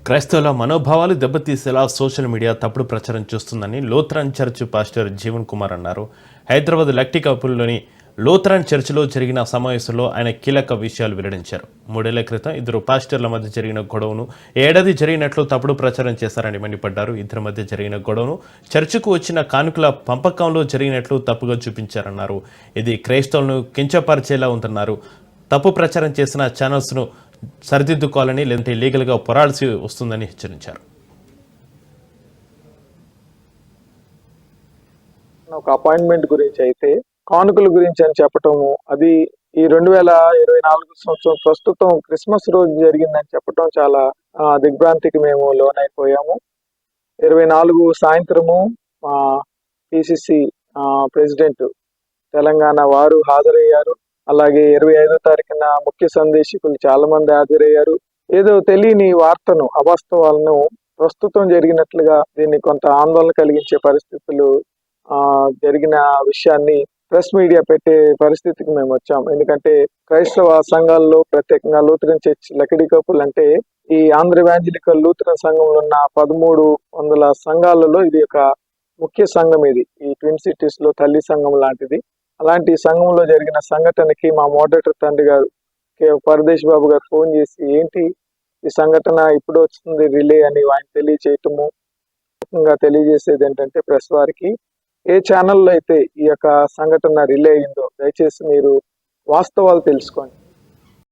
క్రైస్తవుల మనోభావాలు దెబ్బతీసేలా social media తప్పుడు ప్రచారం చేస్తుందని Lutheran church pastor Jeevan Kumar అన్నారు. హైదరాబాద్ లక్టికాపుల్లోని లూథరన్ చర్చిలో జరిగిన సమావేశంలో ఆయన కీలక విషయాలు వెల్లడించారు. 3 ఏళ్ల క్రితం ఇద్దరు పాస్టర్ల మధ్య జరిగిన గొడవను ఏడాది జరిగినట్లు తప్పుడు ప్రచారం చేశారని మండిపడ్డారు. ఇద్దరి మధ్య జరిగిన గొడవను చర్చికు వచ్చిన కానుకల పంపకంలో జరిగినట్లు తప్పుగా చూపించారన్నారు. ఇది క్రైస్తవులను కించపరిచేలా ఉందన్నారు. తప్పు ప్రచారం చేసిన ఛానల్స్ను సరిదిద్దుకోవాలని లేదంటే లీగల్గా పోరాడాల్సి వస్తుందని హెచ్చరించారు. ఒక అపాయింట్మెంట్ గురించి అయితే కానుకల గురించి అని చెప్పటము, అది ఈ 2024 సంవత్సరం ప్రస్తుతం క్రిస్మస్ రోజు జరిగిందని చెప్పటం చాలా దిగ్భ్రాంతికి మేము లోనైపోయాము. 24 సాయంత్రము పిసిసి ప్రెసిడెంట్ తెలంగాణ వారు హాజరయ్యారు. అలాగే 25వ తారీఖున ముఖ్య సందేశకులు చాలా మంది హాజరయ్యారు. ఏదో తెలియని వార్తను, అవాస్తవాలను ప్రస్తుతం జరిగినట్లుగా దీన్ని కొంత ఆందోళన కలిగించే పరిస్థితులు జరిగిన విషయాన్ని ప్రెస్ మీడియా పెట్టే పరిస్థితికి మేము వచ్చాం. ఎందుకంటే క్రైస్తవ సంఘాల్లో, ప్రత్యేకంగా లూథరన్ చర్చ్ లకిడికపుల్ అంటే ఈ ఆంధ్ర ఎవాంజలికల్ లూథరన్ సంఘంలో ఉన్న 1300 సంఘాలలో ఇది ఒక ముఖ్య సంఘం. ఇది ఈ ట్విన్ సిటీస్ లో తల్లి సంఘం లాంటిది. అలాంటి సంఘంలో జరిగిన సంఘటనకి మా మోడరేటర్ తండ్రి గారు పరదేశ్ బాబు గారు ఫోన్ చేసి, ఏంటి ఈ సంఘటన ఇప్పుడు వస్తుంది రిలే అని ఆయన తెలియజేయటము. తెలియజేసేది ఏంటంటే, ప్రెస్ వారికి ఏ ఛానల్లో అయితే ఈ యొక్క సంఘటన రిలే అయిందో దయచేసి మీరు వాస్తవాలు తెలుసుకోండి.